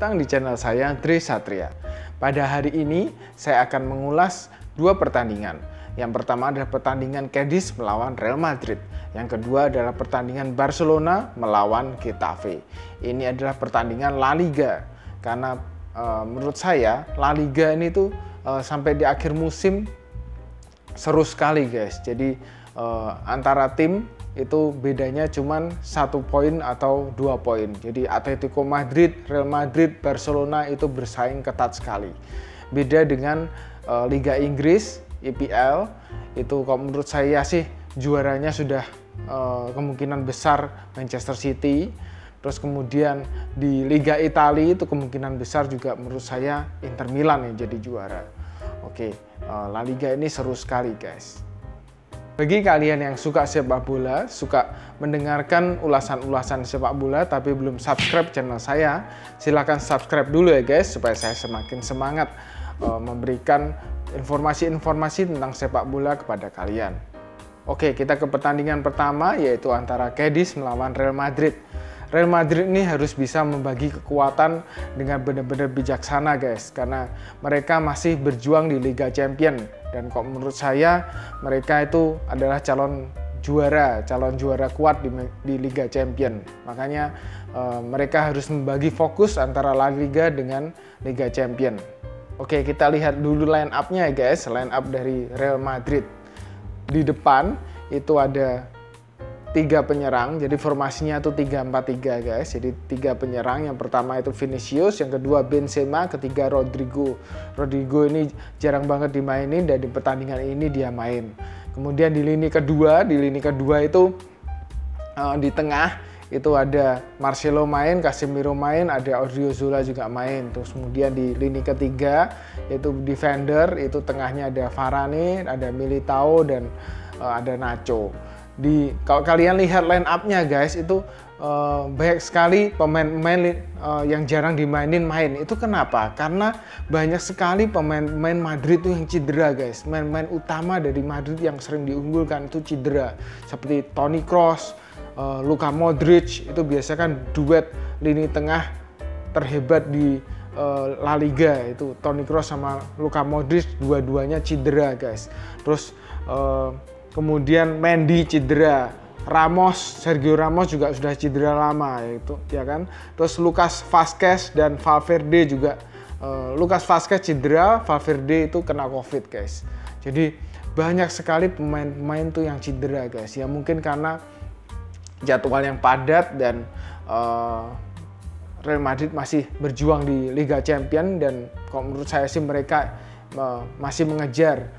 datang di channel saya, Dre Satria. Pada hari ini, saya akan mengulas dua pertandingan. Yang pertama adalah pertandingan Cadiz melawan Real Madrid. Yang kedua adalah pertandingan Barcelona melawan Getafe. Ini adalah pertandingan La Liga. Karena menurut saya, La Liga ini tuh sampai di akhir musim seru sekali guys. Jadi antara tim itu bedanya cuman 1 poin atau 2 poin. Jadi Atletico Madrid, Real Madrid, Barcelona itu bersaing ketat sekali. Beda dengan Liga Inggris, EPL, itu kalau menurut saya sih juaranya sudah kemungkinan besar Manchester City. Terus kemudian di Liga Italia itu kemungkinan besar juga menurut saya Inter Milan yang jadi juara. Oke, La Liga ini seru sekali guys. Bagi kalian yang suka sepak bola, suka mendengarkan ulasan-ulasan sepak bola tapi belum subscribe channel saya, silahkan subscribe dulu ya guys, supaya saya semakin semangat memberikan informasi-informasi tentang sepak bola kepada kalian. Oke, kita ke pertandingan pertama, yaitu antara Cadiz melawan Real Madrid. Real Madrid ini harus bisa membagi kekuatan dengan benar-benar bijaksana guys, karena mereka masih berjuang di Liga Champions. Dan kok menurut saya mereka itu adalah calon juara kuat di Liga Champions. Makanya mereka harus membagi fokus antara La Liga dengan Liga Champions. Oke, kita lihat dulu line up-nya ya guys, line up dari Real Madrid. Di depan itu ada 3 penyerang, jadi formasinya itu 3-4-3 guys. Jadi 3 penyerang, yang pertama itu Vinicius, yang kedua Benzema, ketiga Rodrigo. Rodrigo ini jarang banget dimainin dan di pertandingan ini dia main. Kemudian di lini kedua itu di tengah itu ada Marcelo main, Casemiro main, ada Odriozola juga main. Terus kemudian di lini ketiga yaitu defender, itu tengahnya ada Varane, ada Militao dan ada Nacho. Kalau kalian lihat line up-nya guys, itu banyak sekali pemain-pemain yang jarang dimainin main. Itu kenapa? Karena banyak sekali pemain-pemain Madrid itu yang cedera guys. Pemain-pemain utama dari Madrid yang sering diunggulkan itu cedera. Seperti Toni Kroos, Luka Modric, itu biasanya kan duet lini tengah terhebat di La Liga. Itu Toni Kroos sama Luka Modric, dua-duanya cedera guys. Terus kemudian Mendy cedera, Sergio Ramos juga sudah cedera lama itu, ya kan. Terus Lucas Vazquez dan Valverde juga, Lucas Vazquez cedera, Valverde itu kena COVID guys. Jadi banyak sekali pemain-pemain tuh yang cedera guys. Ya mungkin karena jadwal yang padat dan Real Madrid masih berjuang di Liga Champions, dan kalau menurut saya sih mereka masih mengejar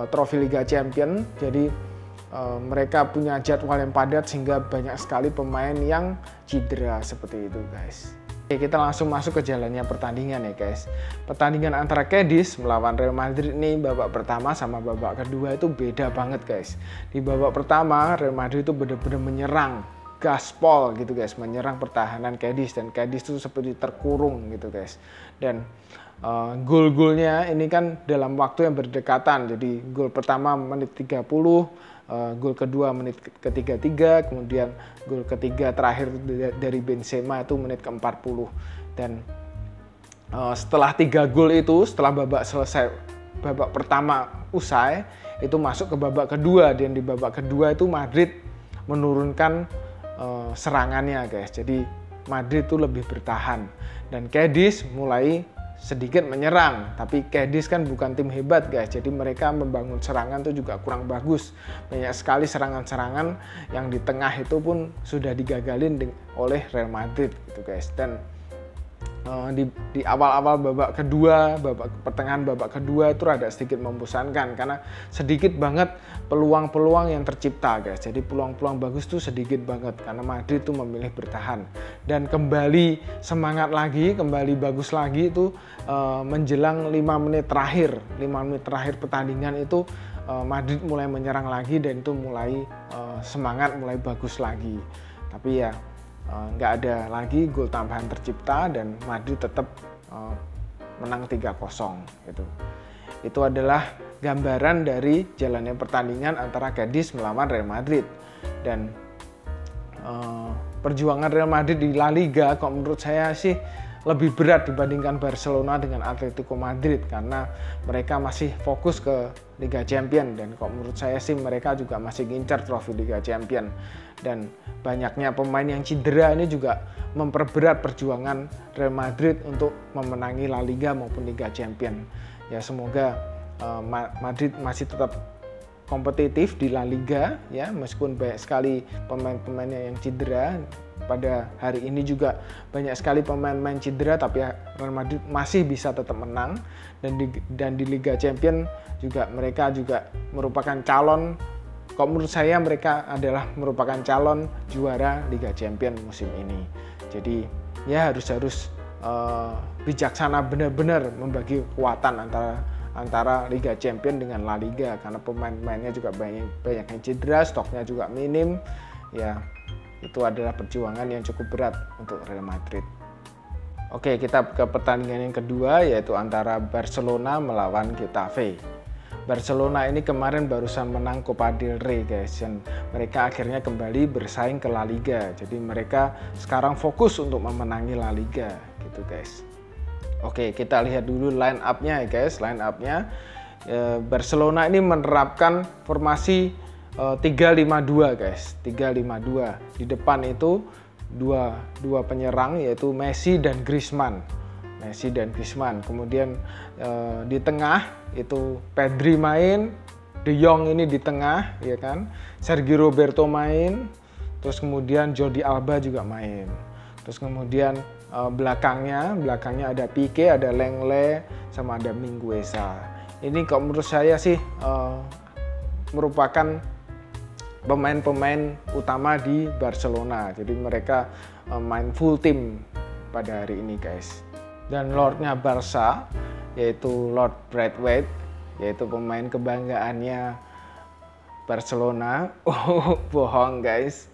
trofi Liga Champions. Jadi mereka punya jadwal yang padat sehingga banyak sekali pemain yang cedera seperti itu guys. Oke, kita langsung masuk ke jalannya pertandingan ya guys. Pertandingan antara Cadiz melawan Real Madrid ini babak pertama sama babak kedua itu beda banget guys. Di babak pertama Real Madrid itu benar-benar menyerang, gaspol gitu guys, menyerang pertahanan Cadiz, dan Cadiz itu seperti terkurung gitu guys. Dan gol-golnya ini kan dalam waktu yang berdekatan. Jadi gol pertama menit 30, gol kedua menit ke-33, kemudian gol ketiga terakhir dari Benzema itu menit ke-40. Dan setelah 3 gol itu, setelah babak pertama usai, itu masuk ke babak kedua, dan di babak kedua itu Madrid menurunkan serangannya guys. Jadi Madrid itu lebih bertahan dan Cadiz mulai sedikit menyerang, tapi Cadiz kan bukan tim hebat guys, jadi mereka membangun serangan itu juga kurang bagus. Banyak sekali serangan-serangan yang di tengah itu pun sudah digagalin oleh Real Madrid gitu guys. Dan di awal-awal pertengahan babak kedua itu rada sedikit membosankan karena sedikit banget peluang-peluang yang tercipta guys. Jadi peluang-peluang bagus tuh sedikit banget karena Madrid tuh memilih bertahan, dan kembali semangat lagi, kembali bagus lagi itu menjelang 5 menit terakhir pertandingan itu Madrid mulai menyerang lagi, dan itu mulai semangat, mulai bagus lagi. Tapi ya nggak ada lagi gol tambahan tercipta dan Madrid tetap menang 3-0 gitu. Itu adalah gambaran dari jalannya pertandingan antara Cadiz melawan Real Madrid. Dan perjuangan Real Madrid di La Liga kok menurut saya sih lebih berat dibandingkan Barcelona dengan Atletico Madrid karena mereka masih fokus ke Liga Champions, dan kok menurut saya sih mereka juga masih ngincar trofi Liga Champions. Dan banyaknya pemain yang cedera ini juga memperberat perjuangan Real Madrid untuk memenangi La Liga maupun Liga Champions. Ya semoga Madrid masih tetap kompetitif di La Liga ya, meskipun banyak sekali pemain-pemainnya yang cedera. Pada hari ini juga banyak sekali pemain-pemain cedera, tapi Real Madrid masih bisa tetap menang, dan di Liga Champions juga mereka juga merupakan calon. Kok menurut saya mereka adalah merupakan calon juara Liga Champions musim ini. Jadi ya harus bijaksana benar-benar membagi kekuatan antara Liga Champions dengan La Liga, karena pemain-pemainnya juga banyak yang cedera, stoknya juga minim. Ya, itu adalah perjuangan yang cukup berat untuk Real Madrid. Oke, kita ke pertandingan yang kedua, yaitu antara Barcelona melawan Getafe. Barcelona ini kemarin barusan menang Copa del Rey guys, dan mereka akhirnya kembali bersaing ke La Liga. Jadi mereka sekarang fokus untuk memenangi La Liga gitu guys. Oke, kita lihat dulu line up-nya ya guys. Line up-nya Barcelona ini menerapkan formasi 3-5-2 guys. 3-5-2. Di depan itu dua penyerang, yaitu Messi dan Griezmann. Kemudian di tengah itu Pedri main, De Jong ini di tengah ya kan. Sergio Roberto main, terus kemudian Jordi Alba juga main. Terus kemudian belakangnya ada Pique, ada Lenglet, sama ada Mingueza. Ini kalau menurut saya sih merupakan pemain-pemain utama di Barcelona. Jadi mereka main full team pada hari ini guys. Dan Lordnya Barca, yaitu Lord Braithwaite, yaitu pemain kebanggaannya Barcelona. Oh, bohong guys.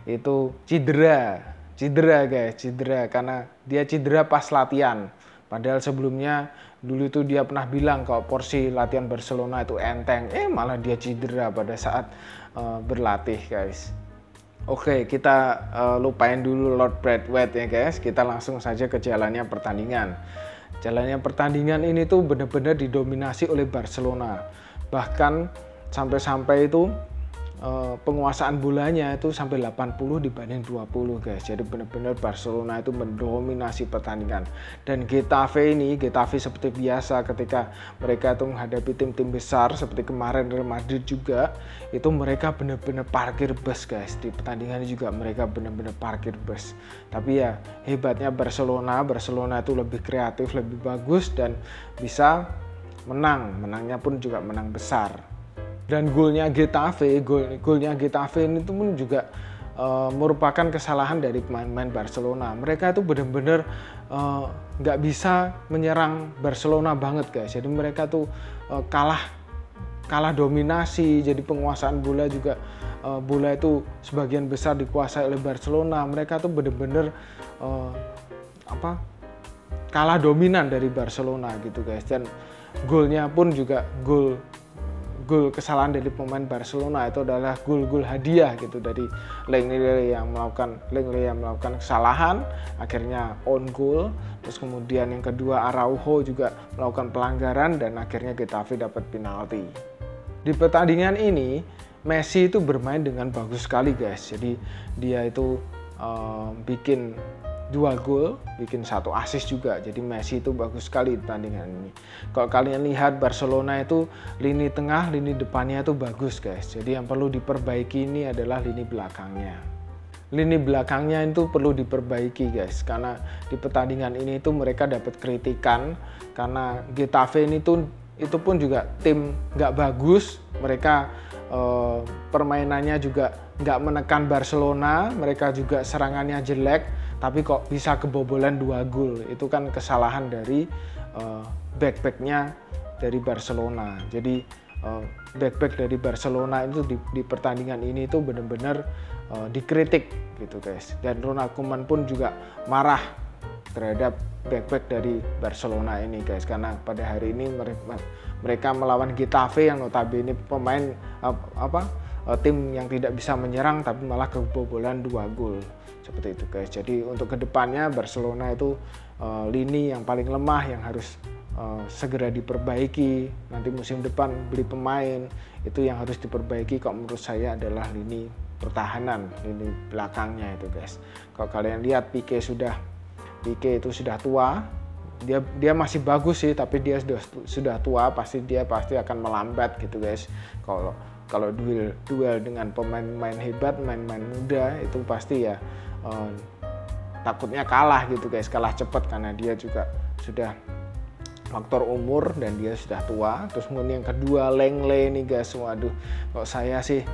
Itu cedera guys, karena dia cedera pas latihan. Padahal sebelumnya dulu itu dia pernah bilang kalau porsi latihan Barcelona itu enteng, malah dia cedera pada saat berlatih guys. Oke, kita lupain dulu Lord Braithwaite ya guys. Kita langsung saja ke jalannya pertandingan. Jalannya pertandingan ini tuh benar-benar didominasi oleh Barcelona. Bahkan sampai-sampai itu penguasaan bolanya itu sampai 80 dibanding 20 guys. Jadi benar-benar Barcelona itu mendominasi pertandingan. Dan Getafe seperti biasa ketika mereka itu menghadapi tim-tim besar seperti kemarin Real Madrid juga, itu mereka benar-benar parkir bus guys. Di pertandingan ini juga mereka benar-benar parkir bus. Tapi ya hebatnya Barcelona itu lebih kreatif, lebih bagus, dan bisa menangnya pun juga menang besar. Dan golnya Getafe ini pun juga merupakan kesalahan dari pemain-pemain Barcelona. Mereka itu benar-benar nggak bisa menyerang Barcelona banget guys. Jadi mereka tuh kalah dominasi. Jadi penguasaan bola juga bola itu sebagian besar dikuasai oleh Barcelona. Mereka tuh benar-benar kalah dominan dari Barcelona gitu guys. Dan golnya pun juga gol kesalahan dari pemain Barcelona itu adalah gol hadiah gitu dari Lenglet yang melakukan kesalahan, akhirnya on goal. Terus kemudian yang kedua Araujo juga melakukan pelanggaran dan akhirnya Getafe dapat penalti. Di pertandingan ini Messi itu bermain dengan bagus sekali guys. Jadi dia itu bikin 2 gol, bikin 1 assist juga. Jadi Messi itu bagus sekali di pertandingan ini. Kalau kalian lihat Barcelona itu lini tengah, lini depannya itu bagus guys. Jadi yang perlu diperbaiki ini adalah lini belakangnya. Lini belakangnya itu perlu diperbaiki guys, karena di pertandingan ini itu mereka dapat kritikan karena Getafe ini tuh itu pun juga tim nggak bagus. Mereka permainannya juga nggak menekan Barcelona, mereka juga serangannya jelek, tapi kok bisa kebobolan 2 gol. Itu kan kesalahan dari back-backnya dari Barcelona. Jadi back-back dari Barcelona itu di pertandingan ini itu benar-benar dikritik gitu guys. Dan Ronald Koeman pun juga marah terhadap back-back dari Barcelona ini guys, karena pada hari ini mereka melawan Getafe yang notabene pemain tim yang tidak bisa menyerang tapi malah kebobolan 2 gol seperti itu guys. Jadi untuk kedepannya Barcelona itu lini yang paling lemah yang harus segera diperbaiki. Nanti musim depan beli pemain itu yang harus diperbaiki kalau menurut saya adalah lini pertahanan, lini belakangnya itu guys. Kalau kalian lihat Pique itu sudah tua, dia masih bagus sih, tapi dia sudah tua, dia pasti akan melambat gitu guys. Kalau duel dengan pemain-pemain hebat, main-main muda itu pasti ya takutnya kalah gitu guys, kalah cepat karena dia juga sudah faktor umur dan dia sudah tua. Terus kemudian yang kedua Lenglet nih guys, waduh kok saya sih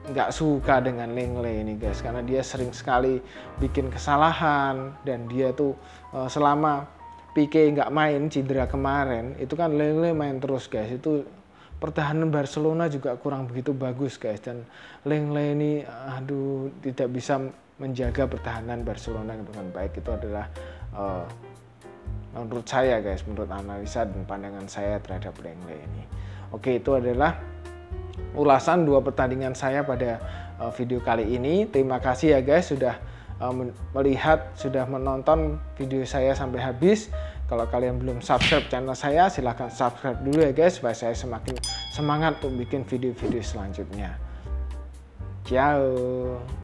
nggak suka dengan Lenglet ini guys, karena dia sering sekali bikin kesalahan dan dia tuh selama Pique nggak main cedera kemarin itu kan Lenglet main terus guys. Itu pertahanan Barcelona juga kurang begitu bagus guys, dan Lenglet ini aduh tidak bisa menjaga pertahanan Barcelona dengan baik. Itu adalah menurut saya guys, menurut analisa dan pandangan saya terhadap Lenglet ini. Oke, itu adalah ulasan 2 pertandingan saya pada video kali ini. Terima kasih ya guys sudah melihat, sudah menonton video saya sampai habis. Kalau kalian belum subscribe channel saya, silahkan subscribe dulu ya guys, supaya saya semakin semangat untuk bikin video-video selanjutnya. Ciao.